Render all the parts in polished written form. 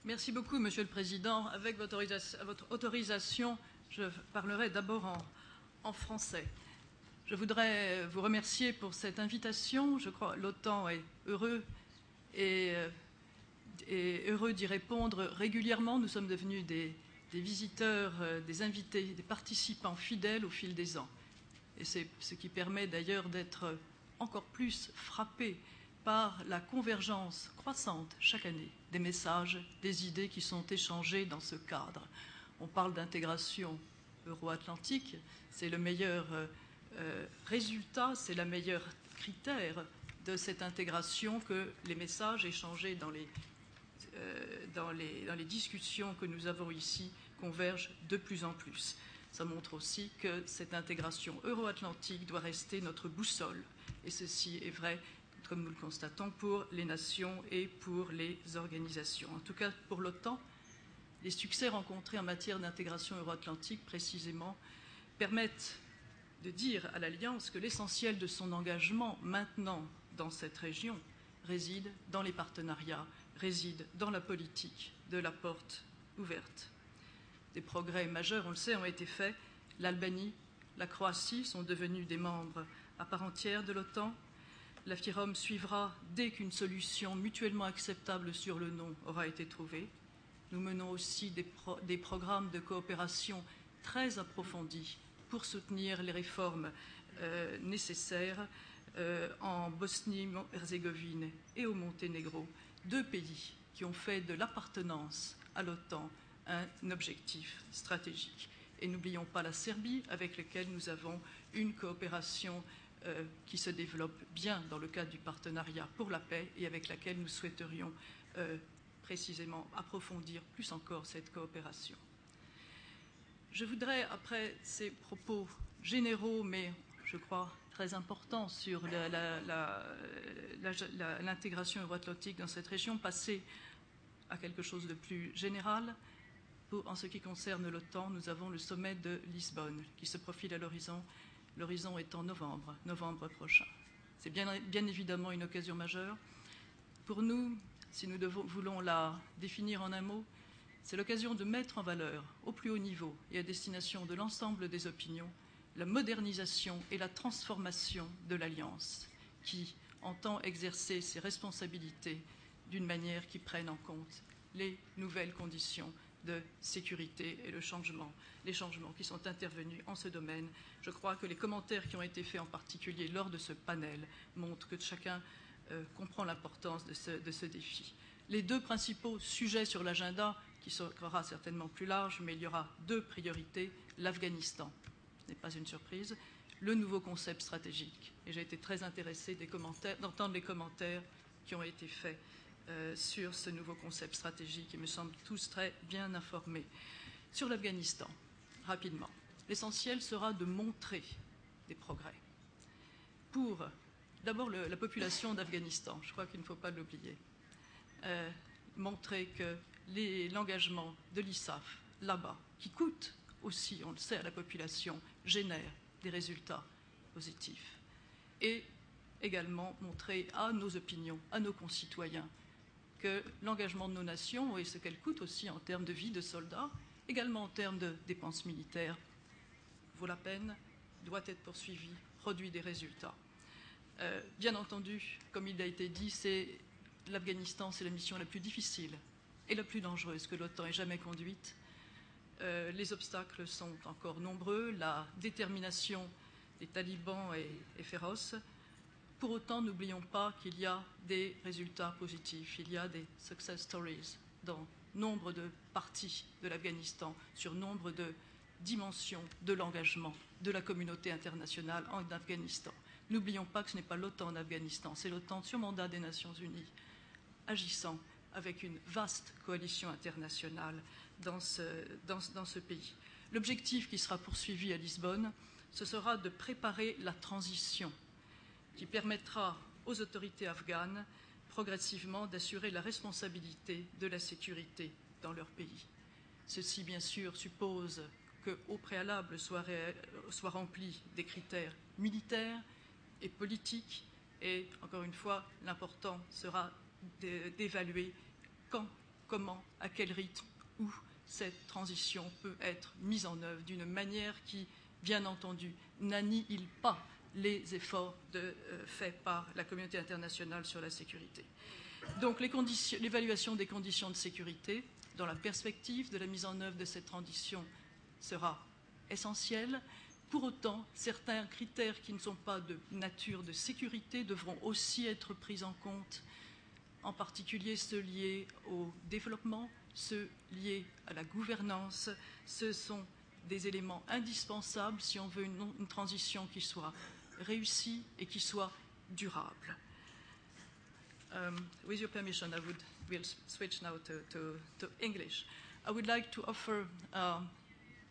Merci beaucoup, Monsieur le Président. Avec votre autorisation, je parlerai d'abord en français. Je voudrais vous remercier pour cette invitation. Je crois que l'OTAN est heureux d'y répondre régulièrement. Nous sommes devenus des visiteurs, des invités, des participants fidèles au fil des ans. Et c'est ce qui permet d'ailleurs d'être encore plus frappés par la convergence croissante chaque année des messages, des idées qui sont échangées dans ce cadre. On parle d'intégration euro-atlantique, c'est le meilleur résultat, c'est le meilleur critère de cette intégration que les messages échangés dans les discussions que nous avons ici convergent de plus en plus. Ça montre aussi que cette intégration euro-atlantique doit rester notre boussole, et ceci est vrai, comme nous le constatons, pour les nations et pour les organisations. En tout cas, pour l'OTAN, les succès rencontrés en matière d'intégration euro-atlantique, précisément, permettent de dire à l'Alliance que l'essentiel de son engagement maintenant dans cette région réside dans les partenariats, réside dans la politique de la porte ouverte. Des progrès majeurs, on le sait, ont été faits. L'Albanie, la Croatie sont devenus des membres à part entière de l'OTAN. La FIROM suivra dès qu'une solution mutuellement acceptable sur le nom aura été trouvée. Nous menons aussi des programmes de coopération très approfondis pour soutenir les réformes nécessaires en Bosnie-Herzégovine et au Monténégro, deux pays qui ont fait de l'appartenance à l'OTAN un objectif stratégique. Et n'oublions pas la Serbie, avec laquelle nous avons une coopération qui se développe bien dans le cadre du partenariat pour la paix et avec laquelle nous souhaiterions précisément approfondir plus encore cette coopération. Je voudrais, après ces propos généraux, mais je crois très importants sur l'intégration euro-atlantique dans cette région, passer à quelque chose de plus général. En ce qui concerne l'OTAN, nous avons le sommet de Lisbonne qui se profile à l'horizon. L'horizon est en novembre prochain. C'est bien évidemment une occasion majeure. Pour nous, si nous voulons la définir en un mot, c'est l'occasion de mettre en valeur au plus haut niveau et à destination de l'ensemble des opinions la modernisation et la transformation de l'Alliance qui entend exercer ses responsabilités d'une manière qui prenne en compte les nouvelles conditions de sécurité et les changements qui sont intervenus en ce domaine. Je crois que les commentaires qui ont été faits en particulier lors de ce panel montrent que chacun comprend l'importance de ce défi. Les deux principaux sujets sur l'agenda, qui sera certainement plus large, mais il y aura deux priorités, l'Afghanistan, ce n'est pas une surprise, le nouveau concept stratégique. Et j'ai été très intéressée d'entendre les commentaires qui ont été faits sur ce nouveau concept stratégique et me semblent tous très bien informés. Sur l'Afghanistan, rapidement, l'essentiel sera de montrer des progrès. Pour d'abord la population d'Afghanistan, je crois qu'il ne faut pas l'oublier, montrer que l'engagement de l'ISAF là-bas, qui coûte aussi, on le sait, à la population, génère des résultats positifs. Et également montrer à nos opinions, à nos concitoyens, que l'engagement de nos nations et ce qu'elle coûte aussi en termes de vie de soldats, également en termes de dépenses militaires, vaut la peine, doit être poursuivi, produit des résultats. Bien entendu, comme il a été dit, l'Afghanistan, c'est la mission la plus difficile et la plus dangereuse que l'OTAN ait jamais conduite. Les obstacles sont encore nombreux, la détermination des talibans est féroce. Pour autant, n'oublions pas qu'il y a des résultats positifs, il y a des success stories dans nombre de parties de l'Afghanistan, sur nombre de dimensions de l'engagement de la communauté internationale en Afghanistan. N'oublions pas que ce n'est pas l'OTAN en Afghanistan, c'est l'OTAN sur mandat des Nations Unies, agissant avec une vaste coalition internationale dans ce pays. L'objectif qui sera poursuivi à Lisbonne, ce sera de préparer la transition qui permettra aux autorités afghanes progressivement d'assurer la responsabilité de la sécurité dans leur pays. Ceci, bien sûr, suppose qu'au préalable soient remplis des critères militaires et politiques, et encore une fois, l'important sera d'évaluer quand comment, à quel rythme, où cette transition peut être mise en œuvre d'une manière qui, bien entendu, n'annihile pas les efforts faits par la communauté internationale sur la sécurité. Donc l'évaluation des conditions de sécurité dans la perspective de la mise en œuvre de cette transition sera essentielle. Pour autant, certains critères qui ne sont pas de nature de sécurité devront aussi être pris en compte, en particulier ceux liés au développement, ceux liés à la gouvernance. Ce sont des éléments indispensables si on veut une transition qui soit réussie et qui soit durable. With your permission, we'll switch now to English. I would like to offer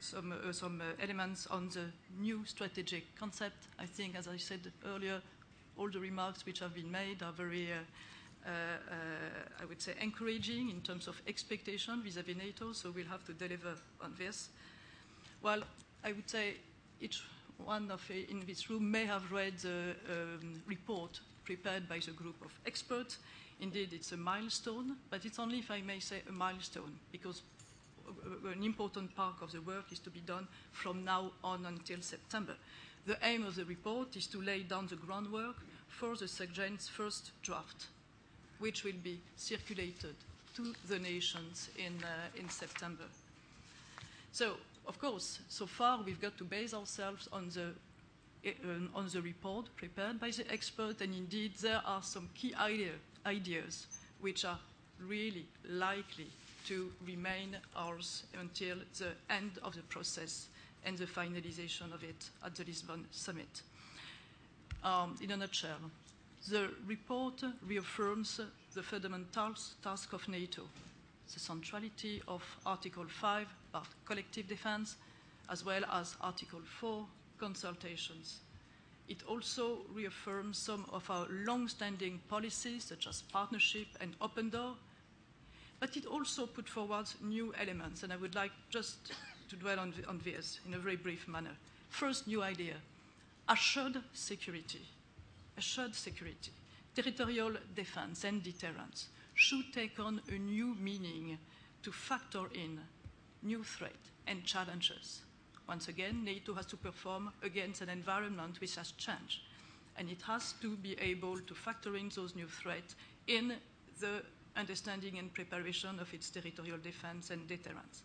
some elements on the new strategic concept. I think, as I said earlier, all the remarks which have been made are very, I would say, encouraging in terms of expectation vis-à-vis NATO, so we'll have to deliver on this. Well, I would say each one in this room may have read the report prepared by the group of experts. Indeed, it's a milestone, but it's only, if I may say, a milestone, because an important part of the work is to be done from now on until September. The aim of the report is to lay down the groundwork for the SecGen's first draft, which will be circulated to the nations in September. So, of course, so far we've got to base ourselves on the report prepared by the expert, and indeed there are some key ideas which are really likely to remain ours until the end of the process and the finalization of it at the Lisbon summit. In a nutshell, the report reaffirms the fundamental task of NATO, the centrality of Article 5 about collective defense, as well as Article 4 consultations. It also reaffirms some of our long-standing policies, such as partnership and open door, but it also put forward new elements, and I would like just to dwell on this in a very brief manner. First new idea, assured security. Assured security, territorial defense and deterrence should take on a new meaning to factor in new threats and challenges. Once again, NATO has to perform against an environment which has changed, and it has to be able to factor in those new threats in the understanding and preparation of its territorial defense and deterrence.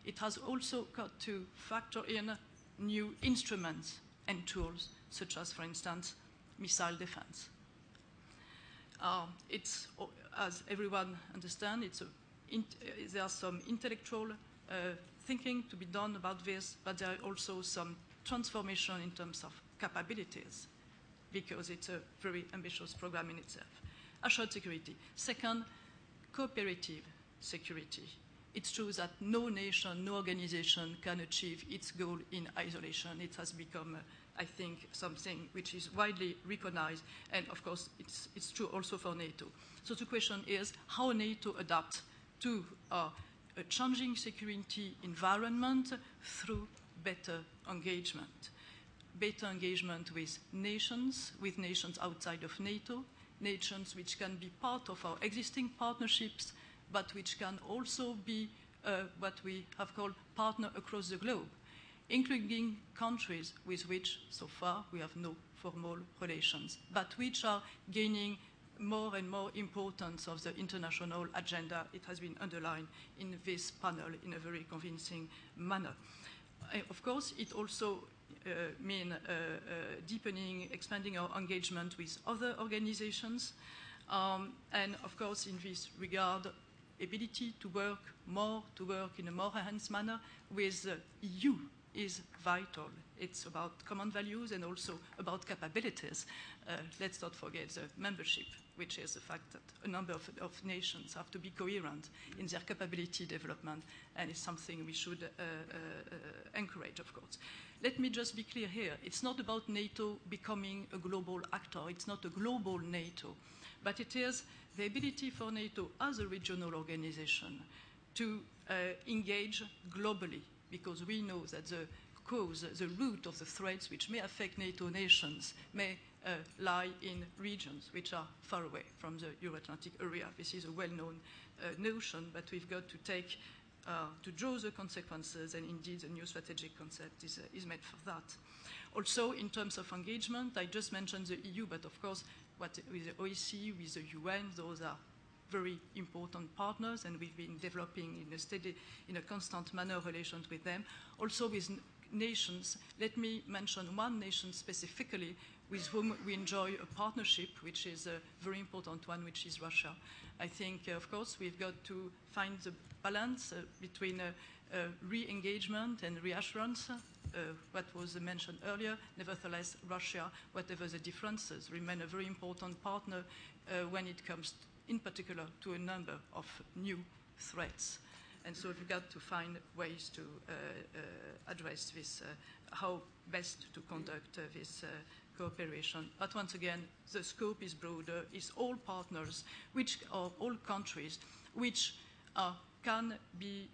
It has also got to factor in new instruments and tools, such as, for instance, missile defense. It's, as everyone understands, there are some intellectual thinking to be done about this, but there are also some transformation in terms of capabilities, because it's a very ambitious program in itself. Assured security. Second, cooperative security. It's true that no nation, no organization can achieve its goal in isolation. It has become, I think, something which is widely recognized, and of course it's true also for NATO. So the question is how NATO adapts to a changing security environment through better engagement. Better engagement with nations outside of NATO, nations which can be part of our existing partnerships, but which can also be what we have called partner across the globe, including countries with which so far we have no formal relations, but which are gaining more and more importance of the international agenda. It has been underlined in this panel in a very convincing manner. Of course, it also means deepening, expanding our engagement with other organizations, and of course, in this regard, ability to work in a more enhanced manner with the EU is vital. It's about common values and also about capabilities. Let's not forget the membership, which is the fact that a number of nations have to be coherent in their capability development, and it's something we should encourage, of course. Let me just be clear here. It's not about NATO becoming a global actor. It's not a global NATO, but it is the ability for NATO as a regional organization to engage globally, because we know that the root of the threats which may affect NATO nations may lie in regions which are far away from the Euro-Atlantic area. This is a well-known notion, but we've got to take, to draw the consequences, and indeed the new strategic concept is made for that. Also, in terms of engagement, I just mentioned the EU, but of course, with the OEC, with the UN, those are very important partners, and we've been developing in a constant manner relations with them. Also with nations, let me mention one nation specifically with whom we enjoy a partnership, which is a very important one, which is Russia. I think, of course, we've got to find the balance between re-engagement and reassurance, what was mentioned earlier. Nevertheless, Russia, whatever the differences, remain a very important partner when it comes, in particular, to a number of new threats. And so we've got to find ways to address this, how best to conduct this cooperation. But once again, the scope is broader, it's all partners, which are all countries, which can be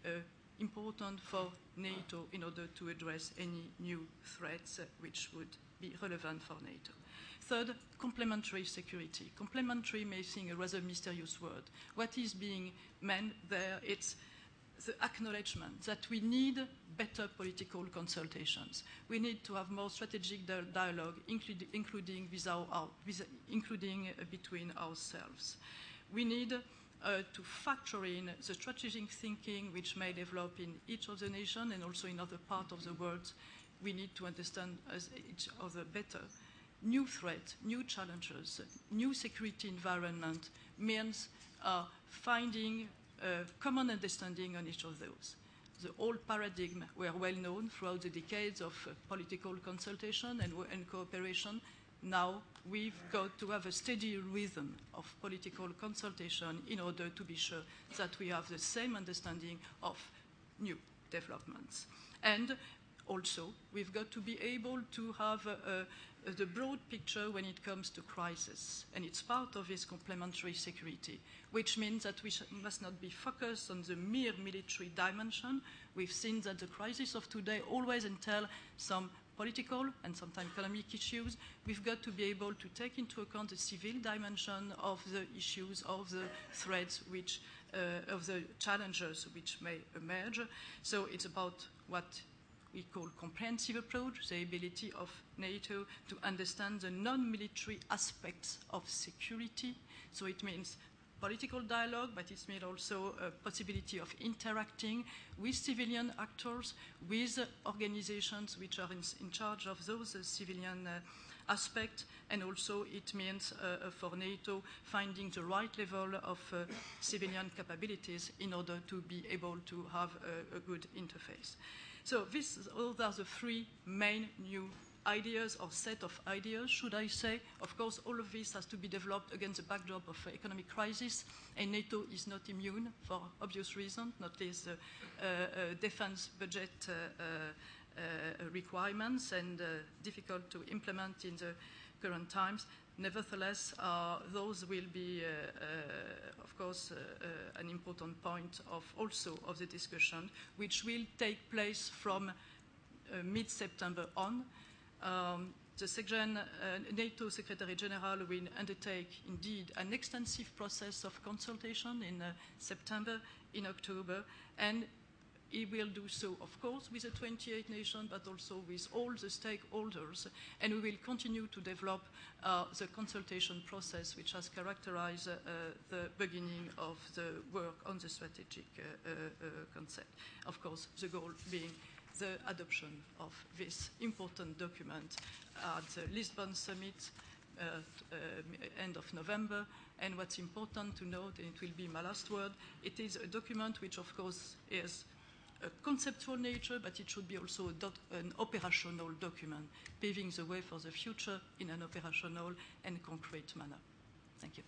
important for NATO in order to address any new threats which would be relevant for NATO. Third, complementary security. Complementary may seem a rather mysterious word. What is being meant there, it's the acknowledgement that we need better political consultations. We need to have more strategic dialogue, including between ourselves. We need to factor in the strategic thinking which may develop in each of the nations and also in other parts of the world. We need to understand each other better. New threats, new challenges, new security environment means finding a common understanding on each of those. The old paradigm were well known throughout the decades of political consultation and cooperation. Now we've got to have a steady rhythm of political consultation in order to be sure that we have the same understanding of new developments. And also, we've got to be able to have the broad picture when it comes to crisis. And it's part of this complementary security, which means that we must not be focused on the mere military dimension. We've seen that the crisis of today always entail some political and sometimes economic issues. We've got to be able to take into account the civil dimension of the issues, of the threats, of the challenges which may emerge. So it's about what we call comprehensive approach, the ability of NATO to understand the non-military aspects of security. So it means political dialogue, but it means also a possibility of interacting with civilian actors, with organizations which are in charge of those civilian aspects, and also it means for NATO finding the right level of civilian capabilities in order to be able to have a good interface. So those are the three main new ideas or set of ideas, should I say. Of course, all of this has to be developed against the backdrop of economic crisis, and NATO is not immune for obvious reasons, not least defense budget requirements and difficult to implement in the current times. Nevertheless, those will be, of course, an important point of the discussion, which will take place from mid-September on. The NATO Secretary General will undertake, indeed, an extensive process of consultation in September, in October, and he will do so, of course, with the 28 nations, but also with all the stakeholders. And we will continue to develop the consultation process, which has characterized the beginning of the work on the strategic concept. Of course, the goal being the adoption of this important document at the Lisbon Summit end of November. And what's important to note, and it will be my last word, it is a document which, of course, is a conceptual nature, but it should be also an operational document, paving the way for the future in an operational and concrete manner. Thank you.